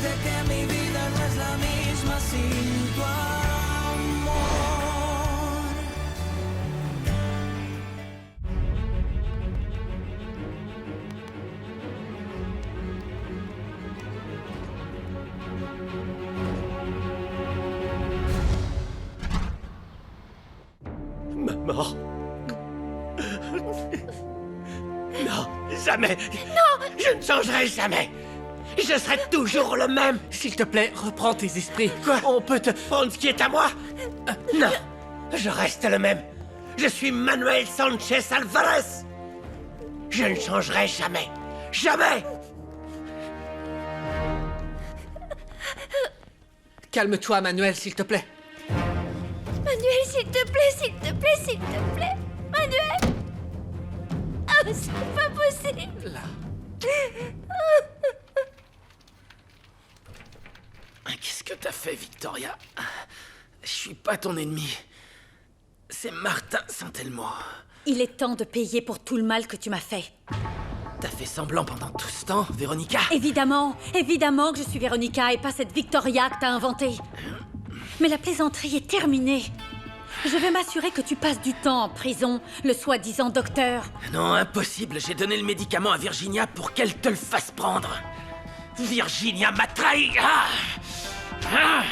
decirte que mi vida no es la misma sin tu amor. Maman. Non, jamais. Non! Je ne changerai jamais. Je serai toujours le même. S'il te plaît, reprends tes esprits. Quoi? On peut te... Prendre ce qui est à moi? Non, je reste le même. Je suis Manuel Sanchez Alvarez. Je ne changerai jamais. Jamais. Calme-toi, Manuel, s'il te plaît. Manuel, s'il te plaît, s'il te plaît, s'il te plaît. Manuel! Ah, c'est pas possible. Là. Qu'est-ce que t'as fait, Victoria? Je suis pas ton ennemi. C'est Martin Santelmo. Il est temps de payer pour tout le mal que tu m'as fait. T'as fait semblant pendant tout ce temps, Véronica? Évidemment, évidemment que je suis Véronica et pas cette Victoria que t'as inventée. Mais la plaisanterie est terminée. Je vais m'assurer que tu passes du temps en prison, le soi-disant docteur. Non, impossible. J'ai donné le médicament à Virginia pour qu'elle te le fasse prendre. Virginia m'a trahi. Ah! Ah!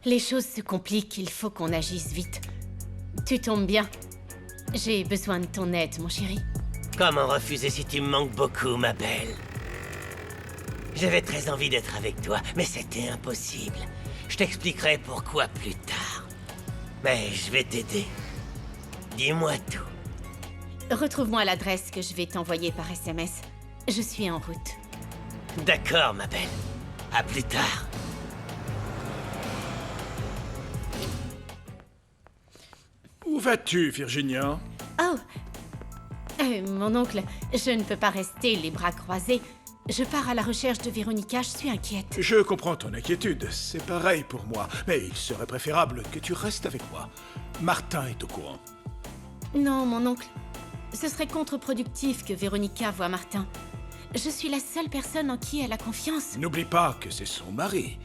Les choses se compliquent, il faut qu'on agisse vite. Tu tombes bien. J'ai besoin de ton aide, mon chéri. Comment refuser si tu me manques beaucoup, ma belle? J'avais très envie d'être avec toi, mais c'était impossible. Je t'expliquerai pourquoi plus tard. Mais je vais t'aider. Dis-moi tout. Retrouve-moi l'adresse que je vais t'envoyer par SMS. Je suis en route. D'accord, ma belle. À plus tard. Où vas-tu, Virginia? Oh! Mon oncle, je ne peux pas rester les bras croisés. Je pars à la recherche de Véronica, je suis inquiète. Je comprends ton inquiétude, c'est pareil pour moi. Mais il serait préférable que tu restes avec moi. Martin est au courant. Non, mon oncle. Ce serait contre-productif que Véronica voie Martin. Je suis la seule personne en qui elle a confiance. N'oublie pas que c'est son mari.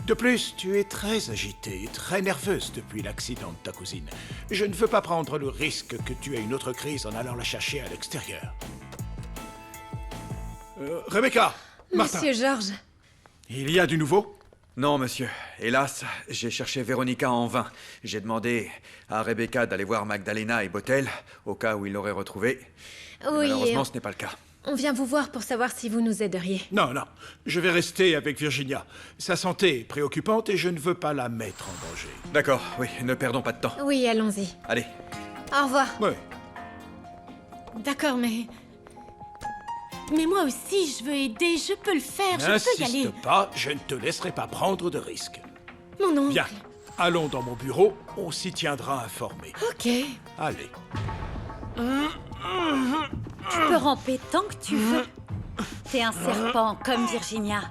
De plus, tu es très agitée et très nerveuse depuis l'accident de ta cousine. Je ne veux pas prendre le risque que tu aies une autre crise en allant la chercher à l'extérieur. Rebecca! Martin! Monsieur Georges. Il y a du nouveau? Non, monsieur. Hélas, j'ai cherché Véronica en vain. J'ai demandé à Rebecca d'aller voir Magdalena et Botel, au cas où il l'aurait retrouvée. Oui, Malheureusement, ce n'est pas le cas. on vient vous voir pour savoir si vous nous aideriez. Non, non. Je vais rester avec Virginia. Sa santé est préoccupante et je ne veux pas la mettre en danger. D'accord, oui, ne perdons pas de temps. Oui, allons-y. Allez. Au revoir. Oui. D'accord, mais moi aussi, je veux aider, je peux le faire, je peux y aller. N'insiste pas, je ne te laisserai pas prendre de risques. Mon oncle. Bien, allons dans mon bureau, on s'y tiendra informé. Ok. Allez. Tu peux ramper tant que tu veux. T'es un serpent comme Virginia.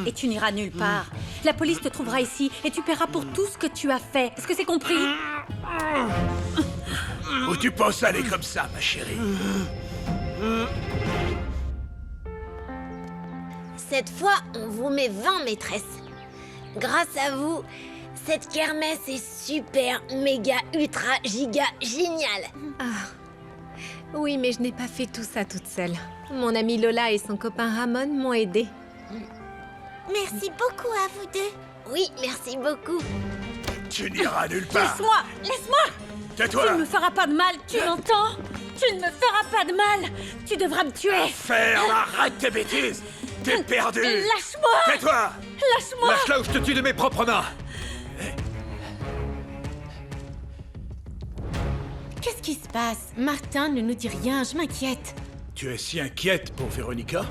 Et tu n'iras nulle part. La police te trouvera ici et tu paieras pour tout ce que tu as fait. Est-ce que c'est compris? Où tu penses aller comme ça, ma chérie? Cette fois, on vous met 20 maîtresses. Grâce à vous, cette kermesse est super, méga, ultra, giga, géniale. Oui, mais je n'ai pas fait tout ça toute seule. Mon amie Lola et son copain Ramon m'ont aidée. Merci beaucoup à vous deux. Oui, merci beaucoup. Tu n'iras nulle part. Laisse-moi! Laisse-moi! Tu Tais-toi. ne me feras pas de mal, tu l'entends? Tu ne me feras pas de mal! Tu devras me tuer! Faire, arrête tes bêtises. T'es perdu. Lâche-moi! Tais-toi. Lâche-moi! Lâche-la ou je te tue de mes propres mains. Qu'est-ce qui se passe? Martin ne nous dit rien, je m'inquiète. Tu es si inquiète pour Véronica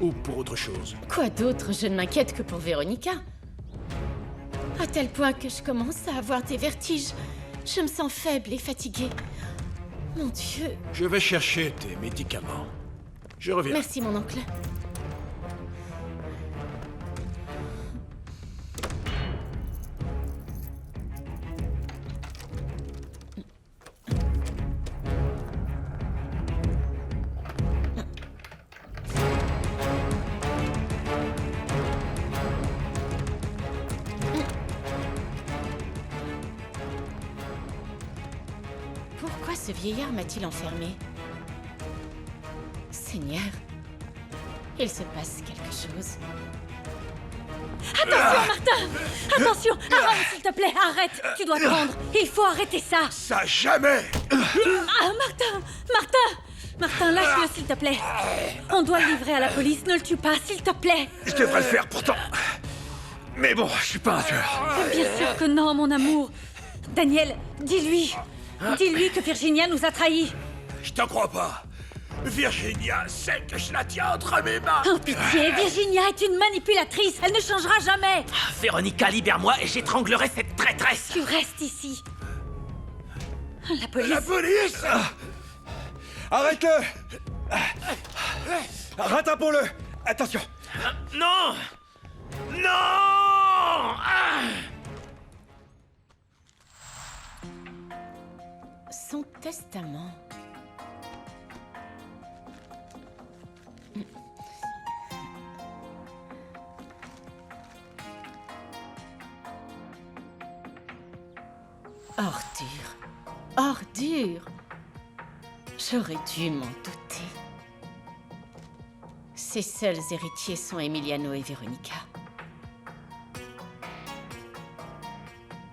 ou pour autre chose? Quoi d'autre? Je ne m'inquiète que pour Véronica. À tel point que je commence à avoir des vertiges. Je me sens faible et fatiguée. Mon Dieu. Je vais chercher tes médicaments. Je reviens. Merci, mon oncle. ce vieillard m'a-t-il enfermé? Seigneur, il se passe quelque chose. Attention, Martin! Attention! Aaron, s'il te plaît, arrête! Tu dois te rendre! Il faut arrêter ça! Ça jamais! Ah, Martin! Martin! Martin, lâche-le, s'il te plaît! On doit le livrer à la police, ne le tue pas, s'il te plaît! Je devrais le faire pourtant. Mais bon, je suis pas un tueur. Bien sûr que non, mon amour! Daniel, dis-lui! Dis-lui que Virginia nous a trahis! Je t'en crois pas. Virginia sait que je la tiens entre mes mains. Oh, pitié! Virginia est une manipulatrice! Elle ne changera jamais! Véronica, libère-moi et j'étranglerai cette traîtresse. Tu restes ici! La police! La police! Arrête-le! Rattrapons-le! Attention! Non! Non! Ah! Son testament. Ordure. Ordure. J'aurais dû m'en douter. Ses seuls héritiers sont Emiliano et Véronica.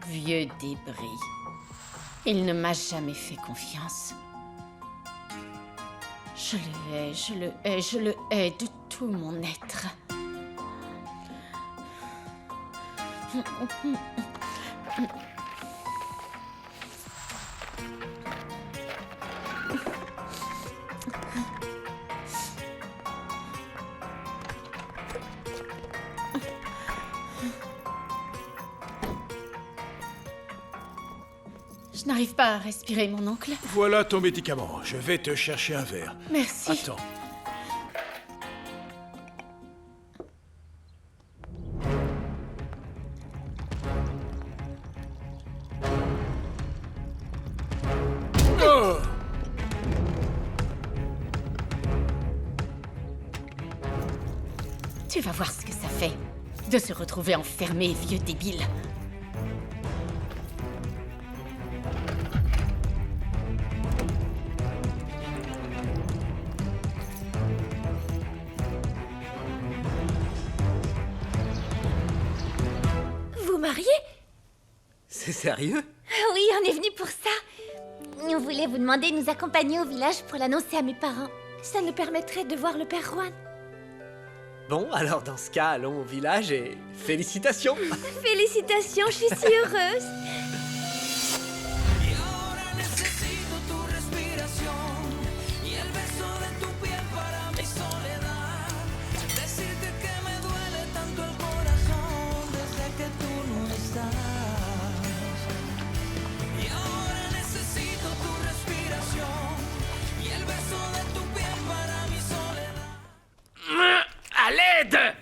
Vieux débris. Il ne m'a jamais fait confiance. Je le hais, je le hais, je le hais de tout mon être. Je n'arrive pas à respirer, mon oncle. Voilà ton médicament. Je vais te chercher un verre. Merci. Attends. Oh! Tu vas voir ce que ça fait de se retrouver enfermé, vieux débile. Vous mariez? C'est sérieux? Oui, on est venu pour ça. On voulait vous demander de nous accompagner au village pour l'annoncer à mes parents. Ça nous permettrait de voir le père Juan. Bon, alors dans ce cas, allons au village et félicitations! Félicitations, je suis si heureuse. Y ahora necesito tu respiración y el beso de tu piel para mi soledad. Decirte que me duele tanto el corazón desde que tú no estás. Y ahora necesito tu respiración y el beso de tu piel para mi soledad. À l'aide!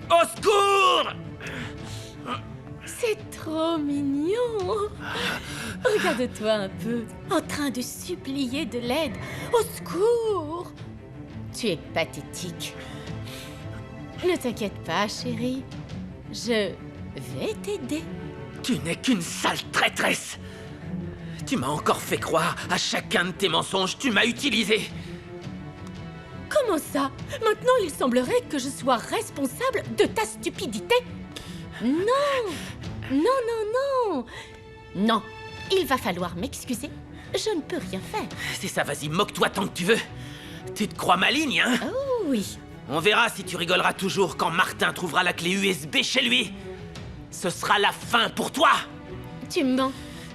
Au secours! C'est trop mignon. Regarde-toi un peu, en train de supplier de l'aide. Au secours! Tu es pathétique. Ne t'inquiète pas, chérie. Je vais t'aider. Tu n'es qu'une sale traîtresse! Tu m'as encore fait croire à chacun de tes mensonges, tu m'as utilisé! Comment ça? Maintenant, il semblerait que je sois responsable de ta stupidité? Non! Non, non, non! Non, il va falloir m'excuser. Je ne peux rien faire. C'est ça, vas-y, moque-toi tant que tu veux! Tu te crois maligne, hein? Oh oui. On verra si tu rigoleras toujours quand Martin trouvera la clé USB chez lui! Ce sera la fin pour toi! Tu mens.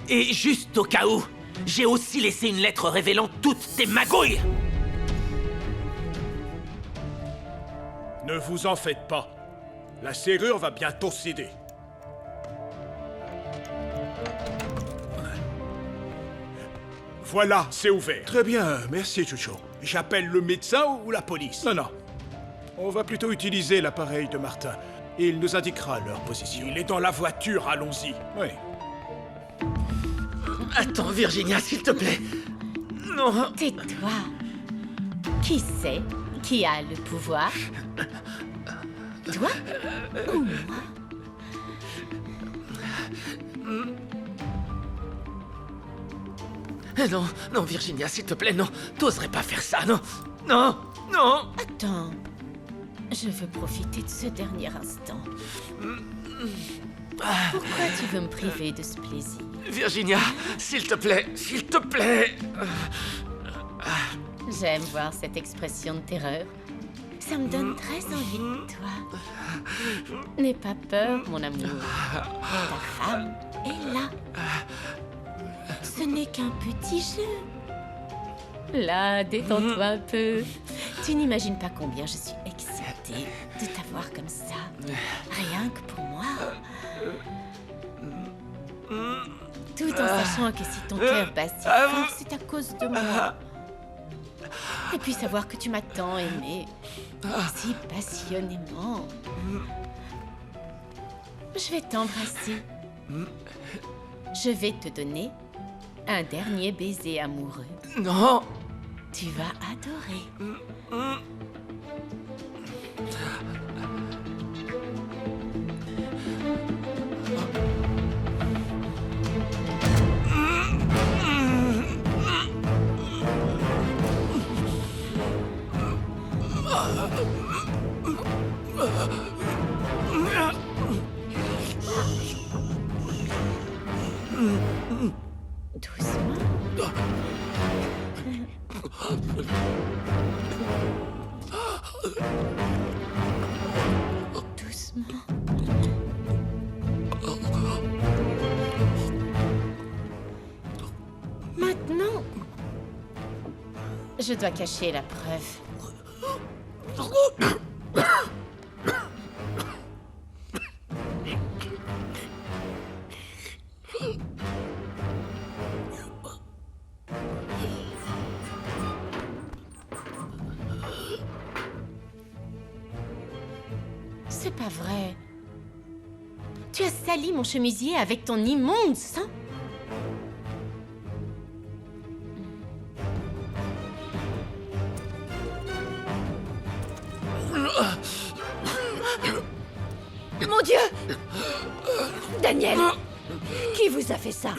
Et juste au cas où, j'ai aussi laissé une lettre révélant toutes tes magouilles! Ne vous en faites pas. La serrure va bientôt céder. Voilà, c'est ouvert. Très bien, merci Chucho. J'appelle le médecin ou la police? Non, non. On va plutôt utiliser l'appareil de Martin. Il nous indiquera leur position. Il est dans la voiture, allons-y. Oui. Attends, Virginia, s'il te plaît. Non. Tais-toi. Qui c'est qui a le pouvoir? Toi ou moi? Non, non, Virginia, s'il te plaît, non. T'oserais pas faire ça, non. Non, non. Attends. Je veux profiter de ce dernier instant. Pourquoi tu veux me priver de ce plaisir? Virginia, s'il te plaît, s'il te plaît. J'aime voir cette expression de terreur. Ça me donne très envie de toi. N'aie pas peur, mon amour. Ta femme est là. Ce n'est qu'un petit jeu. Là, détends-toi un peu. Tu n'imagines pas combien je suis excitée de t'avoir comme ça. Rien que pour moi. Tout en sachant que si ton cœur bat si fort, c'est à cause de moi. Et puis savoir que tu m'as tant aimé, si passionnément. Je vais t'embrasser. Je vais te donner un dernier baiser amoureux. Non. Tu vas adorer. Doucement. Doucement. Maintenant, je dois cacher la preuve. C'est pas vrai. Tu as sali mon chemisier avec ton immonde sang. Mon Dieu! Daniel! Qui vous a fait ça?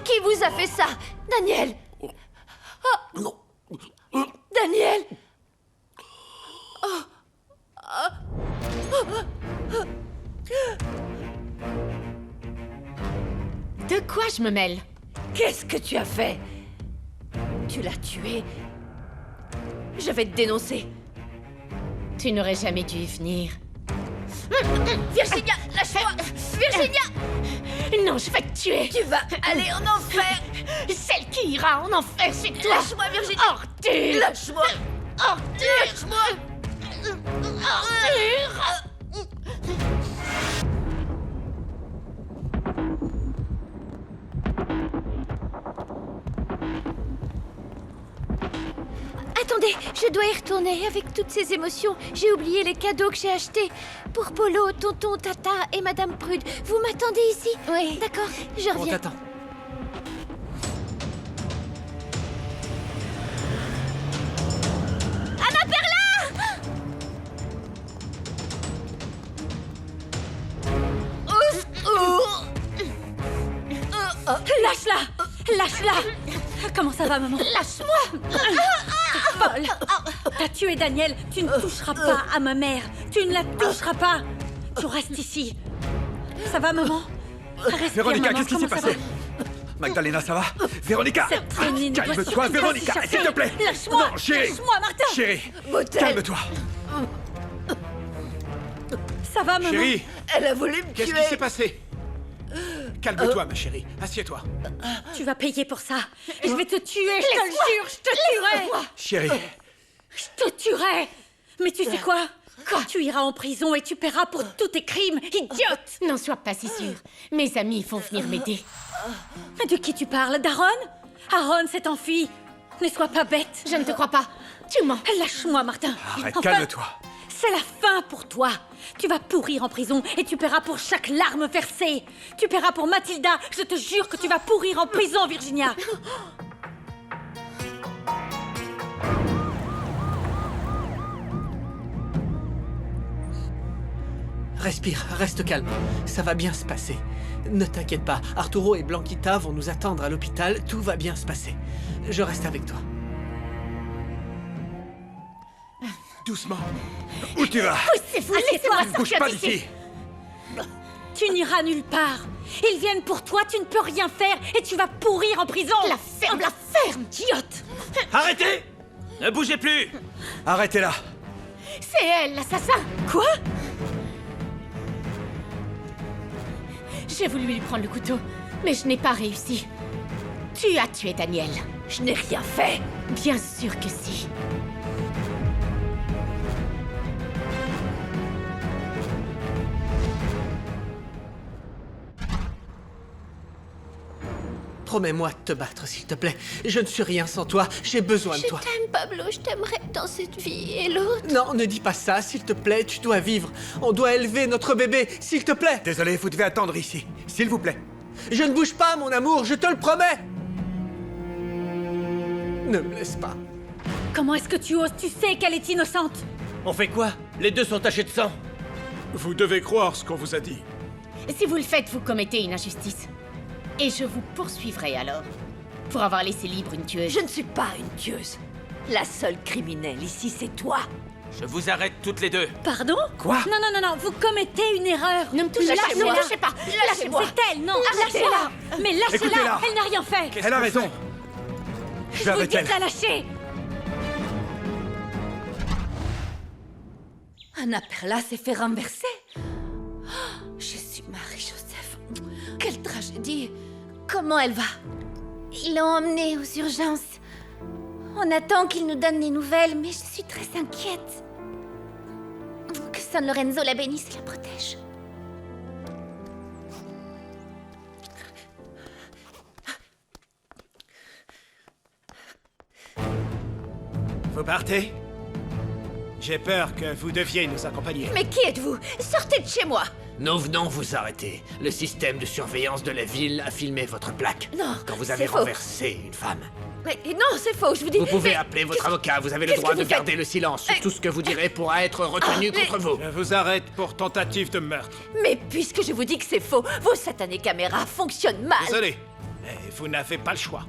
Qui vous a fait ça? Daniel! Daniel! De quoi je me mêle? Qu'est-ce que tu as fait? Tu l'as tué. Je vais te dénoncer. Tu n'aurais jamais dû y venir. Virginia, lâche-moi! Virginia! Non, je vais te tuer. Tu vas aller en enfer! Celle qui ira en enfer, c'est toi. Lâche-moi, Virginia! Ordure! Lâche-moi! Ordure! Lâche-moi! Ordure! Attendez, je dois y retourner avec toutes ces émotions. J'ai oublié les cadeaux que j'ai achetés. Pour Polo, Tonton, Tata et Madame Prude. Vous m'attendez ici? Oui. D'accord, je On reviens. t'attend. Lâche-la! Lâche-la! Comment ça va, maman? Lâche-moi! T'es folle! T'as tué Daniel! Tu ne toucheras pas à ma mère! Tu ne la toucheras pas! Tu restes ici! Ça va, maman? Respire, Véronica, maman. qu'est-ce qui s'est Comment ça passé? Magdalena, ça va? Véronica! Cette traînée ne doit Calme-toi, surtout pas Véronica, s'échapper. s'il te plaît! Lâche-moi! Non, chérie! Lâche-moi, Martin! Chérie, Motel. calme-toi! Ça va, maman? Chérie, Elle a voulu me qu'est-ce qui s'est passé? Calme-toi, ma chérie. Assieds-toi. Tu vas payer pour ça. Et je vais te tuer, je te le jure, je te tuerai! Chérie, Je te tuerai! Mais tu sais quoi? Tu iras en prison et tu paieras pour tous tes crimes, idiote! N'en sois pas si sûre. Mes amis vont venir m'aider. De qui tu parles? d'Aaron? Aaron s'est enfui. Ne sois pas bête. Je ne te crois pas. Tu mens. Lâche-moi, Martin. arrête, Enfin, calme-toi! c'est la fin pour toi. Tu vas pourrir en prison et tu paieras pour chaque larme versée. Tu paieras pour Mathilda. Je te jure que tu vas pourrir en prison, Virginia. Respire, reste calme. Ça va bien se passer. Ne t'inquiète pas, Arturo et Blanquita vont nous attendre à l'hôpital. Tout va bien se passer. Je reste avec toi. Doucement. Où tu vas? Poussez-vous, laissez-moi Bouge sortir pas d'ici. d'ici. Tu n'iras nulle part. Ils viennent pour toi, tu ne peux rien faire et tu vas pourrir en prison. La ferme, idiote! Arrêtez! Ne bougez plus! Arrêtez-la. C'est elle, l'assassin! Quoi? J'ai voulu lui prendre le couteau, mais je n'ai pas réussi. Tu as tué Daniel. Je n'ai rien fait. Bien sûr que si. Promets-moi de te battre, s'il te plaît. Je ne suis rien sans toi. J'ai besoin de toi. Je t'aime, Pablo, je t'aimerais dans cette vie et l'autre. Non, ne dis pas ça, s'il te plaît. Tu dois vivre. On doit élever notre bébé, s'il te plaît. Désolé, vous devez attendre ici. S'il vous plaît. Je ne bouge pas, mon amour, je te le promets. Ne me laisse pas. Comment est-ce que tu oses? Tu sais qu'elle est innocente. On fait quoi? Les deux sont tachés de sang. Vous devez croire ce qu'on vous a dit. Si vous le faites, vous commettez une injustice. Et je vous poursuivrai alors. Pour avoir laissé libre une tueuse. Je ne suis pas une tueuse. La seule criminelle ici, c'est toi. Je vous arrête toutes les deux. Pardon? Quoi? Non, vous commettez une erreur. Ne me touchez pas, Lâchez-moi. ne me touchez pas. Lâchez-moi. C'est elle, non, Arrêtez-la. lâchez-la. Mais lâchez-la, Écoutez-la. elle n'a rien fait. Elle a raison. Je vais Je vous avec dis elle. de la lâcher. Anna Perla s'est fait renverser. Oh, Jésus, Marie-Joseph. Quelle tragédie. Comment elle va? Ils l'ont emmenée aux urgences. On attend qu'ils nous donnent des nouvelles, mais je suis très inquiète. Que San Lorenzo la bénisse et la protège. Vous partez? J'ai peur que vous deviez nous accompagner. Mais qui êtes-vous? Sortez de chez moi. Nous venons vous arrêter. Le système de surveillance de la ville a filmé votre plaque. Non, Quand vous avez c'est faux. renversé une femme. Mais non, c'est faux, je vous dis... Vous pouvez mais- appeler votre qu'est-ce- avocat. Vous avez le qu'est-ce droit que de vous garder faites le silence. Tout ce que vous direz pourra être retenu mais- contre vous. Je vous arrête pour tentative de meurtre. Mais puisque je vous dis que c'est faux, vos satanées caméras fonctionnent mal. Désolé, mais vous n'avez pas le choix.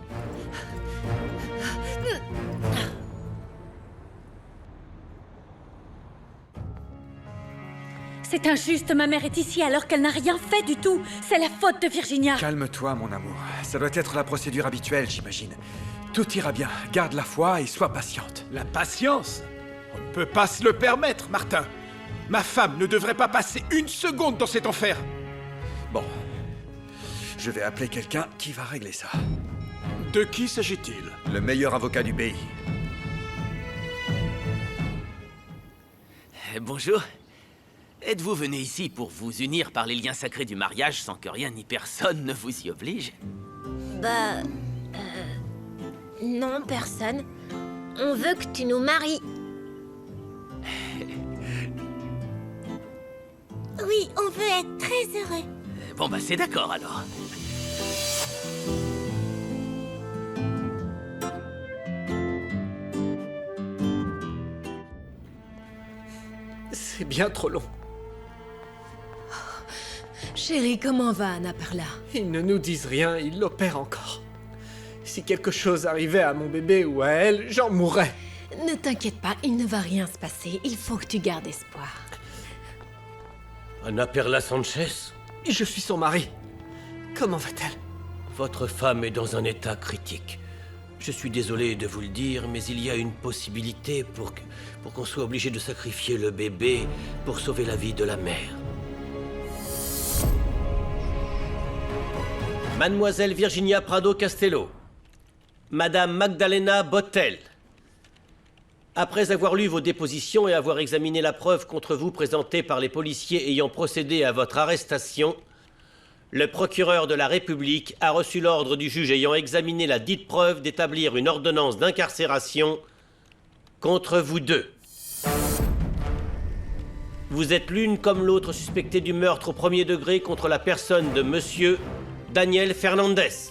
C'est injuste, ma mère est ici alors qu'elle n'a rien fait du tout. C'est la faute de Virginia. Calme-toi, mon amour. Ça doit être la procédure habituelle, j'imagine. Tout ira bien. Garde la foi et sois patiente. La patience? On ne peut pas se le permettre, Martin. Ma femme ne devrait pas passer une seconde dans cet enfer. Bon. Je vais appeler quelqu'un qui va régler ça. De qui s'agit-il? Le meilleur avocat du pays. Bonjour. Êtes-vous venu ici pour vous unir par les liens sacrés du mariage sans que rien ni personne ne vous y oblige? Bah... Non, personne. On veut que tu nous maries. Oui, on veut être très heureux. Bon bah c'est d'accord alors. C'est bien trop long. Chérie, comment va Anna Perla? Ils ne nous disent rien, ils l'opèrent encore. Si quelque chose arrivait à mon bébé ou à elle, j'en mourrais. Ne t'inquiète pas, il ne va rien se passer. Il faut que tu gardes espoir. Anna Perla Sanchez, Je suis son mari. Comment va-t-elle? votre femme est dans un état critique. Je suis désolé de vous le dire, mais il y a une possibilité pour qu'on soit obligé de sacrifier le bébé pour sauver la vie de la mère. Mademoiselle Virginia Prado Castello, Madame Magdalena Bottel. Après avoir lu vos dépositions et avoir examiné la preuve contre vous présentée par les policiers ayant procédé à votre arrestation, le procureur de la République a reçu l'ordre du juge ayant examiné la dite preuve d'établir une ordonnance d'incarcération contre vous deux. Vous êtes l'une comme l'autre suspectée du meurtre au premier degré contre la personne de monsieur Daniel Fernandez.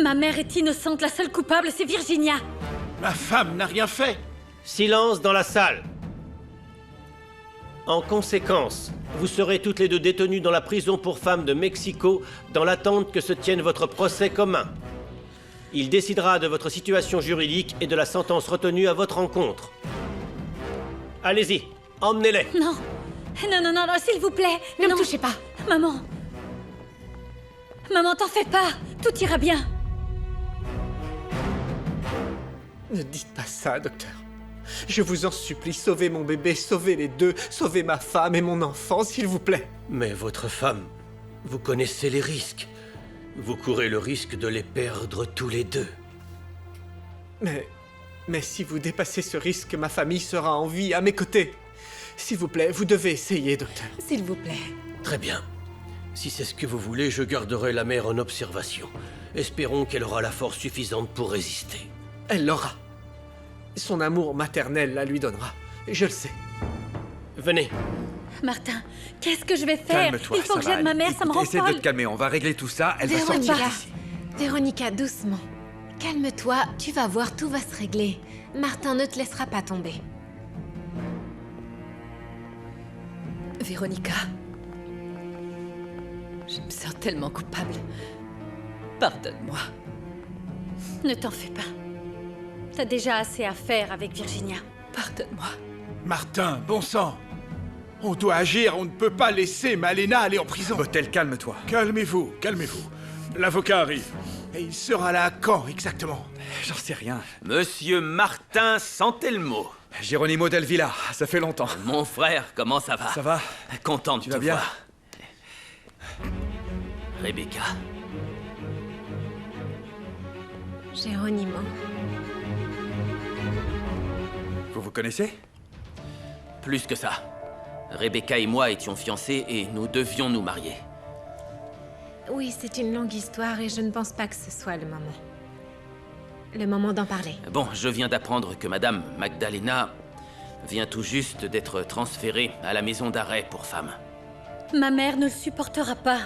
Ma mère est innocente, la seule coupable, c'est Virginia. Ma femme n'a rien fait. Silence dans la salle. En conséquence, vous serez toutes les deux détenues dans la prison pour femmes de Mexico dans l'attente que se tienne votre procès commun. Il décidera de votre situation juridique et de la sentence retenue à votre encontre. Allez-y, emmenez-les. Non. Non, non, non, non, s'il vous plaît. Ne non. me touchez pas. Maman. Maman, t'en fais pas. Tout ira bien. Ne dites pas ça, docteur. Je vous en supplie, sauvez mon bébé, sauvez les deux, sauvez ma femme et mon enfant, s'il vous plaît. Mais votre femme, vous connaissez les risques. Vous courez le risque de les perdre tous les deux. Mais si vous dépassez ce risque, ma famille sera en vie à mes côtés. S'il vous plaît, vous devez essayer, docteur. S'il vous plaît. Très bien. Si c'est ce que vous voulez, je garderai la mère en observation. Espérons qu'elle aura la force suffisante pour résister. Elle l'aura. Son amour maternel la lui donnera. Je le sais. Venez. Martin, qu'est-ce que je vais faire? Calme-toi, Il faut ça que va j'aide ma aller. mère, ça me rend Essaie de folle. te calmer, on va régler tout ça, elle va Véronica. sortir d'ici. Véronica, doucement. Calme-toi, tu vas voir, tout va se régler. Martin ne te laissera pas tomber. Véronica. Je me sens tellement coupable. Pardonne-moi. Ne t'en fais pas. T'as déjà assez à faire avec Virginia. Pardonne-moi. Martin, bon sang. On doit agir, on ne peut pas laisser Malena aller en prison. Botel, calme-toi. Calmez-vous, calmez-vous. L'avocat arrive. Et il sera là quand exactement? J'en sais rien. Monsieur Martin Santelmo. Geronimo Del Villa, ça fait longtemps. Mon frère, comment ça va? Ça va? Content de Tu te vas bien? voir. Rebecca. Geronimo. Vous vous connaissez? Plus que ça. Rebecca et moi étions fiancés et nous devions nous marier. Oui, c'est une longue histoire et je ne pense pas que ce soit le moment. Le moment d'en parler. Bon, je viens d'apprendre que Madame Magdalena vient tout juste d'être transférée à la maison d'arrêt pour femmes. Ma mère ne le supportera pas.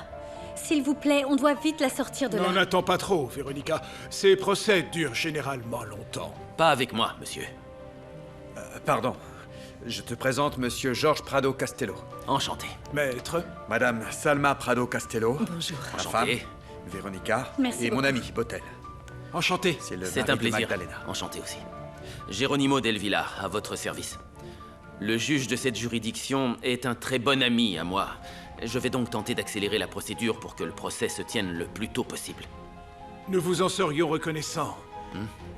S'il vous plaît, on doit vite la sortir de là. N'en attends pas trop, Véronica. Ces procès durent généralement longtemps. Pas avec moi, monsieur. Pardon. Je te présente Monsieur Georges Prado Castello. Enchanté. Maître, Madame Salma Prado Castello. Bonjour. Ma Enchanté. femme, Véronica. Merci et mon beaucoup. ami, Botel. enchanté. C'est le C'est mari un de plaisir. Magdalena. Enchanté aussi. Geronimo Del Villa, à votre service. Le juge de cette juridiction est un très bon ami à moi. Je vais donc tenter d'accélérer la procédure pour que le procès se tienne le plus tôt possible. Nous vous en serions reconnaissants.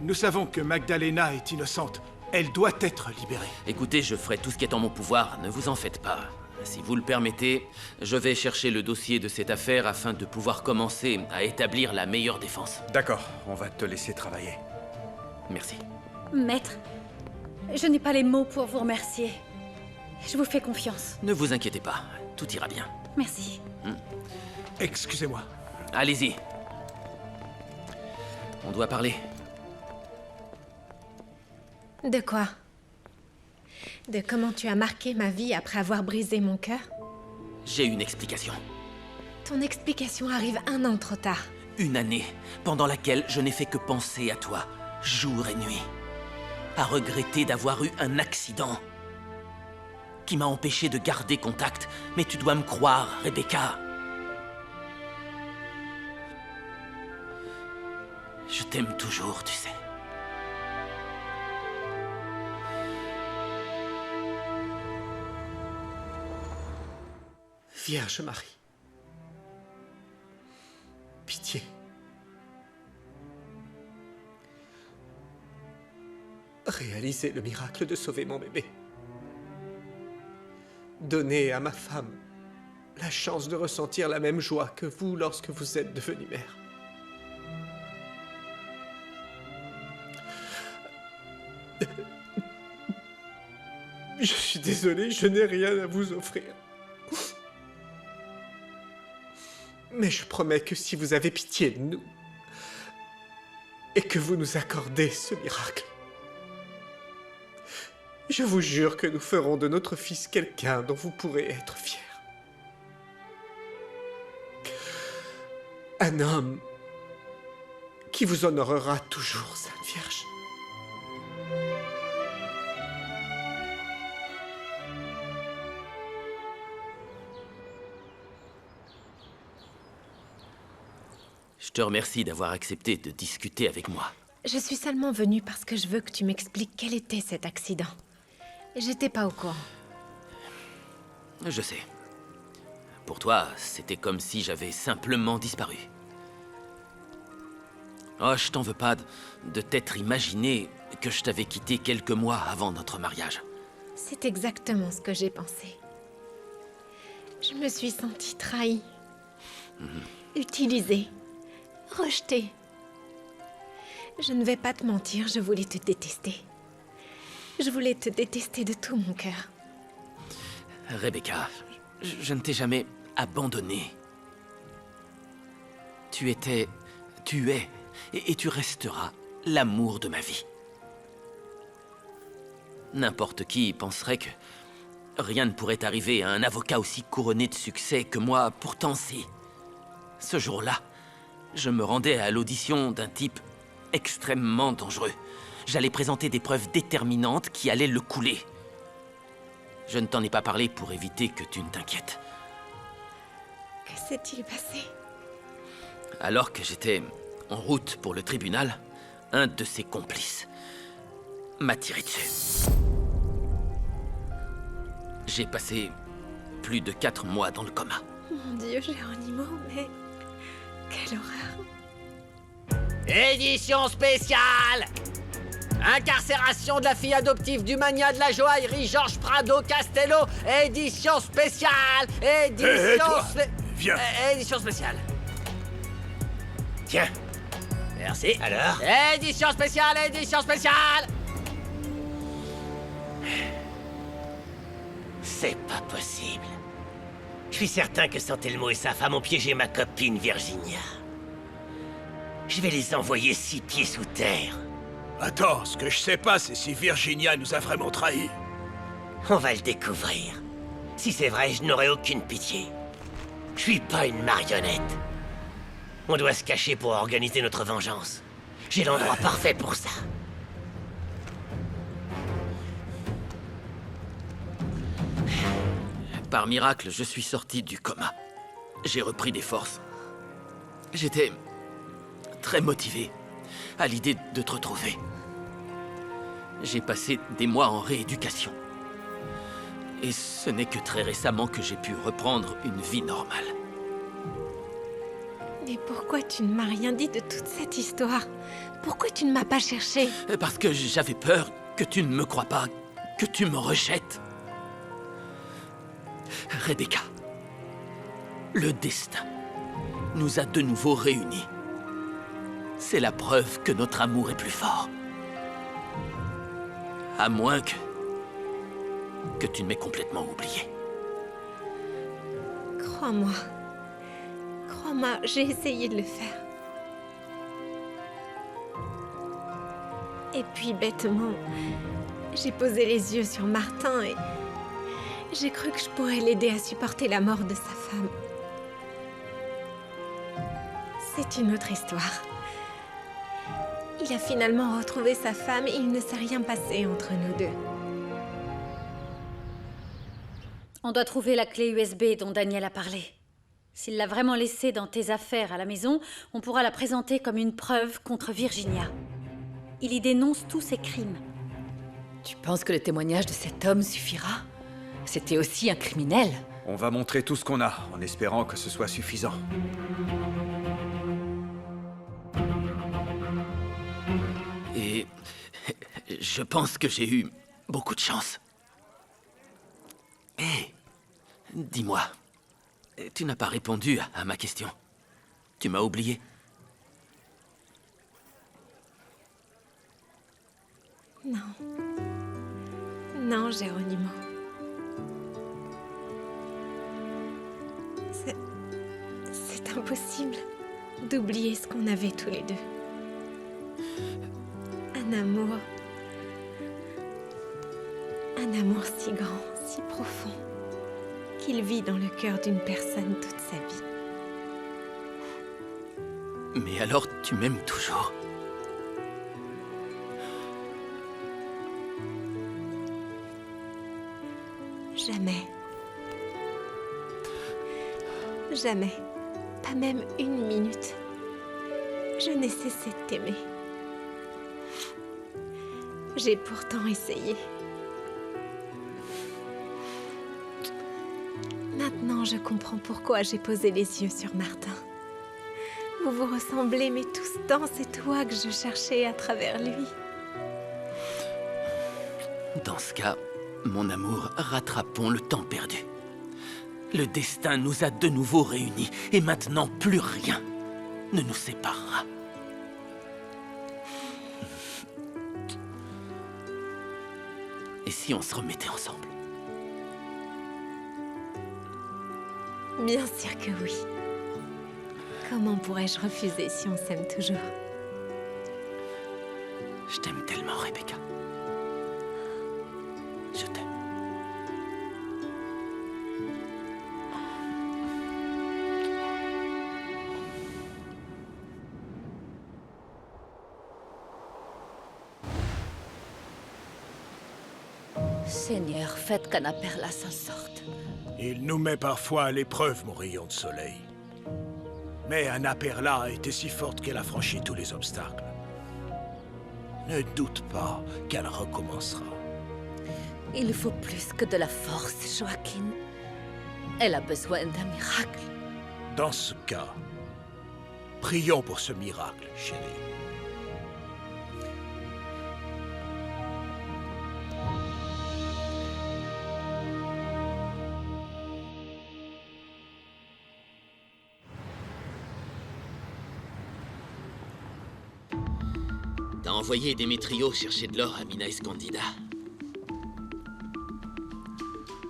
Nous savons que Magdalena est innocente. Elle doit être libérée. Écoutez, je ferai tout ce qui est en mon pouvoir, ne vous en faites pas. Si vous le permettez, je vais chercher le dossier de cette affaire afin de pouvoir commencer à établir la meilleure défense. D'accord, on va te laisser travailler. Merci. Maître, je n'ai pas les mots pour vous remercier. Je vous fais confiance. Ne vous inquiétez pas, tout ira bien. Merci. Excusez-moi. Allez-y. On doit parler. De quoi? De comment tu as marqué ma vie après avoir brisé mon cœur? J'ai une explication. Ton explication arrive 1 an trop tard. Une année pendant laquelle je n'ai fait que penser à toi, jour et nuit. À regretter d'avoir eu un accident qui m'a empêché de garder contact. Mais tu dois me croire, Rebecca. Je t'aime toujours, tu sais. Vierge Marie. Pitié. Réalisez le miracle de sauver mon bébé. Donnez à ma femme la chance de ressentir la même joie que vous lorsque vous êtes devenue mère. Je suis désolé, je n'ai rien à vous offrir. Mais je promets que si vous avez pitié de nous et que vous nous accordez ce miracle, je vous jure que nous ferons de notre fils quelqu'un dont vous pourrez être fiers. Un homme qui vous honorera toujours, Sainte Vierge. Je te remercie d'avoir accepté de discuter avec moi. Je suis seulement venue parce que je veux que tu m'expliques quel était cet accident. J'étais pas au courant. Je sais. Pour toi, c'était comme si j'avais simplement disparu. Oh, je t'en veux pas de t'être imaginé que je t'avais quitté quelques mois avant notre mariage. C'est exactement ce que j'ai pensé. Je me suis sentie trahie, utilisée, rejetée. Je ne vais pas te mentir, je voulais te détester. Je voulais te détester de tout mon cœur. Rebecca, je ne t'ai jamais abandonnée. Tu es, et tu resteras l'amour de ma vie. N'importe qui penserait que rien ne pourrait arriver à un avocat aussi couronné de succès que moi. Pourtant, si. Ce jour-là, je me rendais à l'audition d'un type extrêmement dangereux. J'allais présenter des preuves déterminantes qui allaient le couler. Je ne t'en ai pas parlé pour éviter que tu ne t'inquiètes. Que s'est-il passé? Alors que j'étais en route pour le tribunal, un de ses complices m'a tiré dessus. J'ai passé plus de 4 mois dans le coma. Mon Dieu, Geronimo, mais... quelle horreur! Édition spéciale! Incarcération de la fille adoptive du mania de la joaillerie Georges Prado Castello. Édition spéciale! Édition Viens. Édition spéciale. Tiens, Merci. alors? Édition spéciale! Édition spéciale! C'est pas possible. Je suis certain que Santelmo et sa femme ont piégé ma copine Virginia. Je vais les envoyer 6 pieds sous terre. Attends, ce que je sais pas, c'est si Virginia nous a vraiment trahis. On va le découvrir. Si c'est vrai, je n'aurai aucune pitié. Je suis pas une marionnette. On doit se cacher pour organiser notre vengeance. J'ai l'endroit parfait pour ça. Par miracle, je suis sorti du coma. J'ai repris des forces. J'étais très motivé à l'idée de te retrouver. J'ai passé des mois en rééducation. Et ce n'est que très récemment que j'ai pu reprendre une vie normale. Mais pourquoi tu ne m'as rien dit de toute cette histoire? Pourquoi tu ne m'as pas cherché? Parce que j'avais peur que tu ne me crois pas, que tu me rejettes. Rebecca, le destin nous a de nouveau réunis. C'est la preuve que notre amour est plus fort. À moins que tu ne m'aies complètement oublié. Crois-moi. Crois-moi, j'ai essayé de le faire. Et puis, bêtement, j'ai posé les yeux sur Martin et... j'ai cru que je pourrais l'aider à supporter la mort de sa femme. C'est une autre histoire. Il a finalement retrouvé sa femme et il ne s'est rien passé entre nous deux. On doit trouver la clé USB dont Daniel a parlé. S'il l'a vraiment laissée dans tes affaires à la maison, on pourra la présenter comme une preuve contre Virginia. Il y dénonce tous ses crimes. Tu penses que le témoignage de cet homme suffira? C'était aussi un criminel. On va montrer tout ce qu'on a, en espérant que ce soit suffisant. Et je pense que j'ai eu beaucoup de chance. Hé, dis-moi, tu n'as pas répondu à ma question. Tu m'as oublié. Non. Non, Geronimo. C'est impossible d'oublier ce qu'on avait tous les deux. Un amour si grand, si profond, qu'il vit dans le cœur d'une personne toute sa vie. Mais alors, tu m'aimes toujours? Jamais. Jamais. Pas même une minute. Je n'ai cessé de t'aimer. J'ai pourtant essayé. Maintenant, je comprends pourquoi j'ai posé les yeux sur Martin. Vous vous ressemblez, mais tout ce temps, c'est toi que je cherchais à travers lui. Dans ce cas, mon amour, rattrapons le temps perdu. Le destin nous a de nouveau réunis, et maintenant plus rien ne nous séparera. Et si on se remettait ensemble? Bien sûr que oui. Comment pourrais-je refuser si on s'aime toujours? Je t'aime tellement, Rebecca. Je t'aime. Seigneur, faites qu'Annaperla s'en sorte. Il nous met parfois à l'épreuve, mon rayon de soleil. Mais Annaperla était si forte qu'elle a franchi tous les obstacles. Ne doute pas qu'elle recommencera. Il faut plus que de la force, Joaquin. Elle a besoin d'un miracle. Dans ce cas, prions pour ce miracle, chérie. T'as envoyé Démétrio chercher de l'or à Mina Escondida.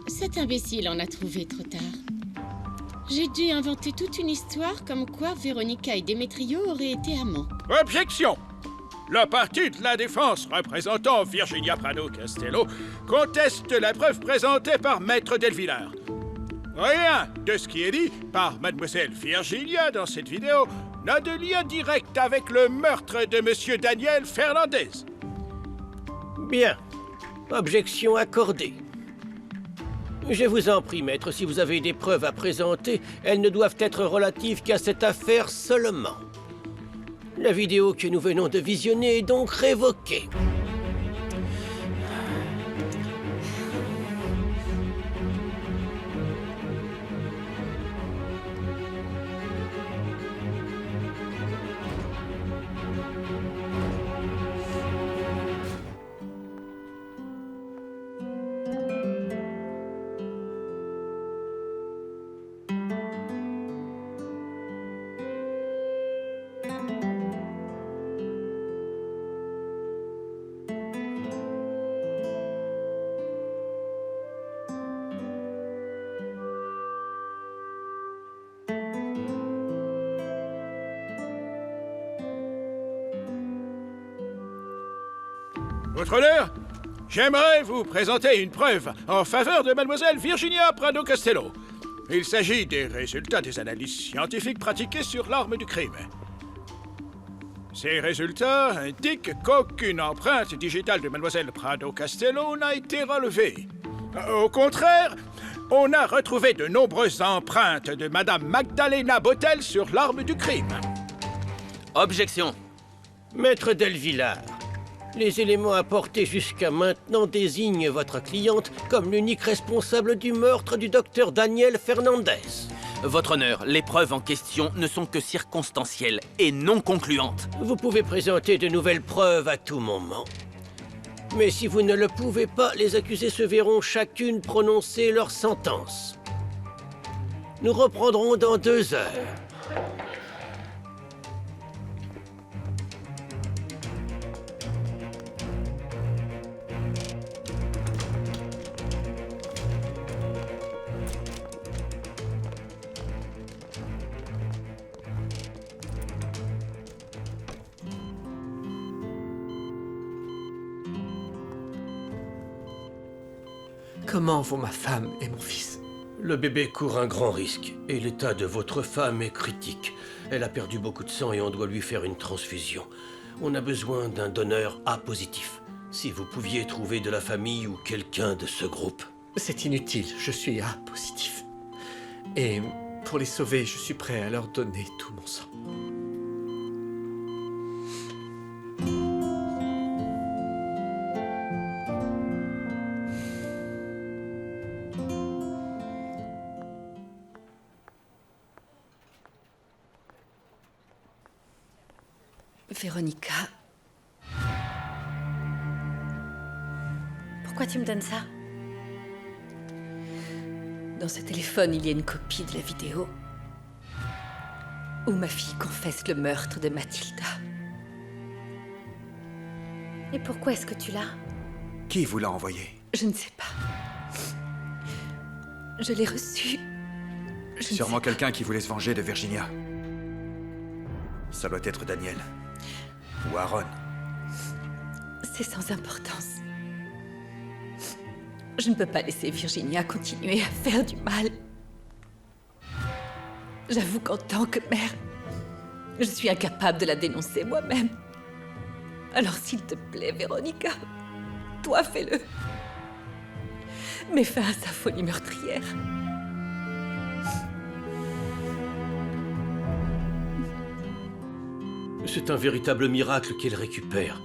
Cet imbécile en a trouvé trop tard. J'ai dû inventer toute une histoire comme quoi Véronica et Démétrio auraient été amants. Objection! La partie de la défense représentant Virginia Prado Castello conteste la preuve présentée par Maître Delvillard. Rien de ce qui est dit par Mademoiselle Virginia dans cette vidéo n'a de lien direct avec le meurtre de Monsieur Daniel Fernandez. Bien. Objection accordée. Je vous en prie, maître, si vous avez des preuves à présenter, elles ne doivent être relatives qu'à cette affaire seulement. La vidéo que nous venons de visionner est donc révoquée. Votre honneur, j'aimerais vous présenter une preuve en faveur de Mademoiselle Virginia Prado Castello. Il s'agit des résultats des analyses scientifiques pratiquées sur l'arme du crime. Ces résultats indiquent qu'aucune empreinte digitale de Mademoiselle Prado Castello n'a été relevée. Au contraire, on a retrouvé de nombreuses empreintes de Madame Magdalena Botel sur l'arme du crime. Objection. Maître Delvillard, les éléments apportés jusqu'à maintenant désignent votre cliente comme l'unique responsable du meurtre du docteur Daniel Fernandez. Votre honneur, les preuves en question ne sont que circonstancielles et non concluantes. Vous pouvez présenter de nouvelles preuves à tout moment. Mais si vous ne le pouvez pas, les accusés se verront chacune prononcer leur sentence. Nous reprendrons dans 2 heures. Comment vont ma femme et mon fils? Le bébé court un grand risque et l'état de votre femme est critique. Elle a perdu beaucoup de sang et on doit lui faire une transfusion. On a besoin d'un donneur A positif. Si vous pouviez trouver de la famille ou quelqu'un de ce groupe. C'est inutile, je suis A positif. Et pour les sauver, je suis prêt à leur donner tout mon sang. Véronica, Pourquoi tu me donnes ça? dans ce téléphone, il y a une copie de la vidéo où ma fille confesse le meurtre de Mathilda. Et pourquoi est-ce que tu l'as? Qui vous l'a envoyé? Je ne sais pas. Je l'ai reçu. Je ne Sûrement sais quelqu'un qui voulait se venger de Virginia. Ça doit être Daniel. Ou Aaron. pas. C'est sans importance. Je ne peux pas laisser Virginia continuer à faire du mal. J'avoue qu'en tant que mère, je suis incapable de la dénoncer moi-même. Alors s'il te plaît, Véronica, toi fais-le. Mets fin à sa folie meurtrière. C'est un véritable miracle qu'elle récupère.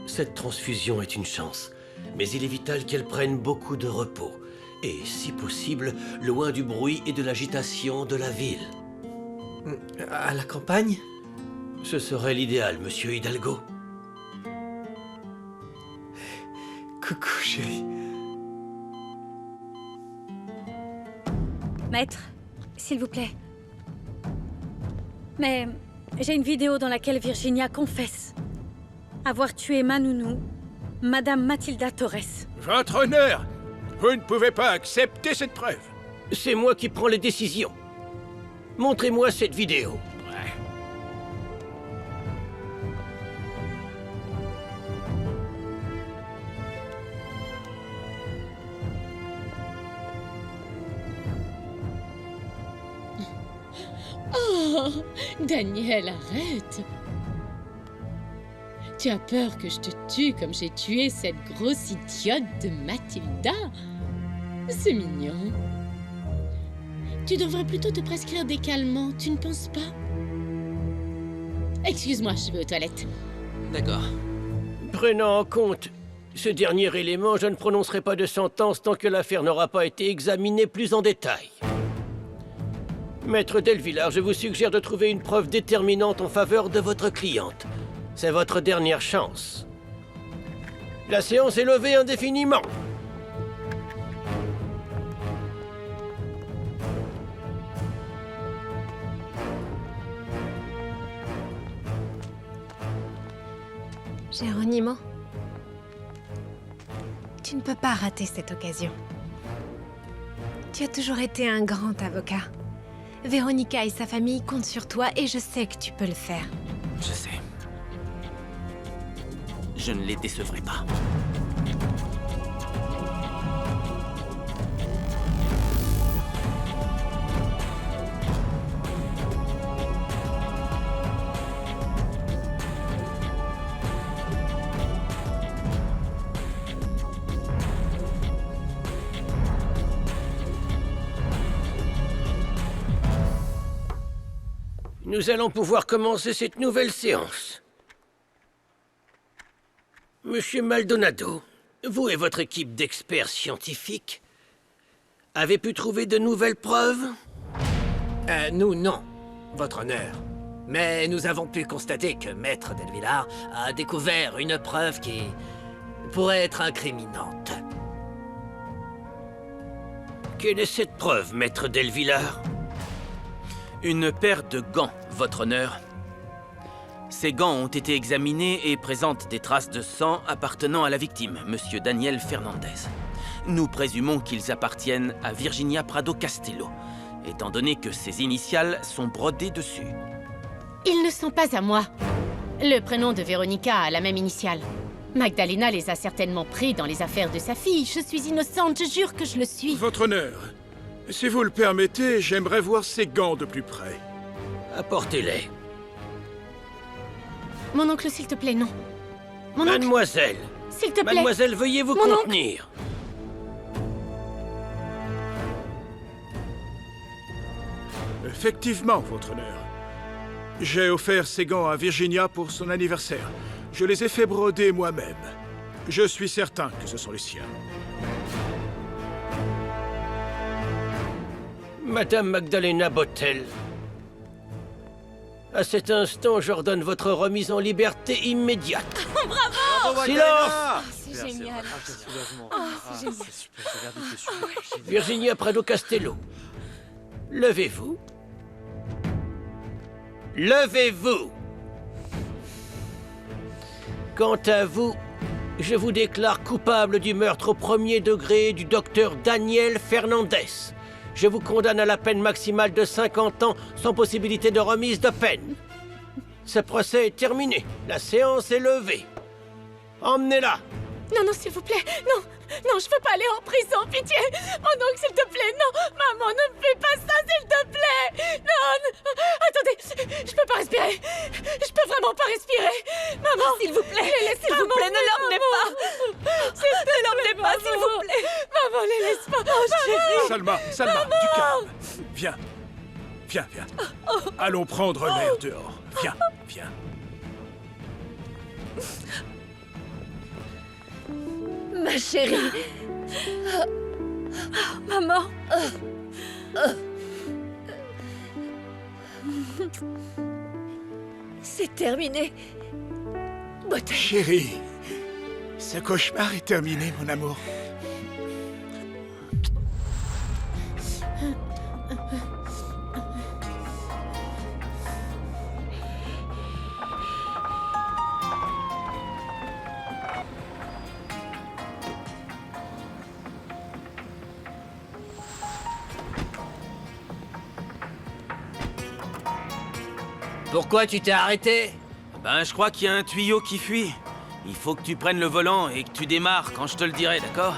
Cette transfusion est une chance, mais il est vital qu'elle prenne beaucoup de repos. Et, si possible, loin du bruit et de l'agitation de la ville. À la campagne? Ce serait l'idéal, monsieur Hidalgo. Coucou, chérie. Maître, s'il vous plaît. Mais j'ai une vidéo dans laquelle Virginia confesse avoir tué ma nounou, Madame Mathilda Torres. Votre honneur, vous ne pouvez pas accepter cette preuve. C'est moi qui prends les décisions. Montrez-moi cette vidéo. Oh, Daniel, arrête. Tu as peur que je te tue comme j'ai tué cette grosse idiote de Mathilda? C'est mignon. Tu devrais plutôt te prescrire des calmants, tu ne penses pas? Excuse-moi, je vais aux toilettes. D'accord. Prenant en compte ce dernier élément, je ne prononcerai pas de sentence tant que l'affaire n'aura pas été examinée plus en détail. Maître Delvillard, je vous suggère de trouver une preuve déterminante en faveur de votre cliente. C'est votre dernière chance. La séance est levée indéfiniment. Geronimo, tu ne peux pas rater cette occasion. Tu as toujours été un grand avocat. Véronica et sa famille comptent sur toi et je sais que tu peux le faire. Je sais. Je ne les décevrai pas. Nous allons pouvoir commencer cette nouvelle séance. Monsieur Maldonado, vous et votre équipe d'experts scientifiques avez pu trouver de nouvelles preuves? Nous, non, votre honneur. Mais nous avons pu constater que Maître Delvillard a découvert une preuve qui pourrait être incriminante. Quelle est cette preuve, Maître Delvillard? Une paire de gants, votre honneur. Ces gants ont été examinés et présentent des traces de sang appartenant à la victime, Monsieur Daniel Fernandez. Nous présumons qu'ils appartiennent à Virginia Prado Castello, étant donné que ses initiales sont brodées dessus. Ils ne sont pas à moi. Le prénom de Véronica a la même initiale. Magdalena les a certainement pris dans les affaires de sa fille. Je suis innocente, je jure que je le suis. Votre honneur, si vous le permettez, j'aimerais voir ces gants de plus près. Apportez-les. Mon oncle, s'il te plaît, non. Mon oncle, Mademoiselle, s'il te plaît. Mademoiselle, veuillez vous Mon oncle. contenir. Effectivement, votre honneur. J'ai offert ces gants à Virginia pour son anniversaire. Je les ai fait broder moi-même. Je suis certain que ce sont les siens. Madame Magdalena Botel, À cet instant, j'ordonne votre remise en liberté immédiate. Bravo! Silence! C'est génial. C'est super, regardez, c'est super. Virginia Prado Castello, levez-vous. Levez-vous! Quant à vous, je vous déclare coupable du meurtre au premier degré du docteur Daniel Fernandez. Je vous condamne à la peine maximale de 50 ans sans possibilité de remise de peine. Ce procès est terminé. La séance est levée. Emmenez-la. Non, non, s'il vous plaît. Non, non, je veux pas aller en prison, pitié. Oh non, s'il te plaît, non. Maman, ne me fais pas ça, s'il te plaît. Non, non. Attendez, je peux pas respirer. Je peux vraiment pas respirer. Maman. S'il vous plaît, s'il vous plaît, ne l'emmenez pas. Ne l'emmenez pas, s'il vous plaît. Maman, les laisse pas. Oh, chérie. Salma, du calme. Viens. Viens. Allons prendre l'air dehors. Viens. Ma chérie. Maman. C'est terminé. Botel. Chérie, ce cauchemar est terminé, mon amour. Pourquoi tu t'es arrêté? Ben, je crois qu'il y a un tuyau qui fuit. Il faut que tu prennes le volant et que tu démarres quand je te le dirai, d'accord?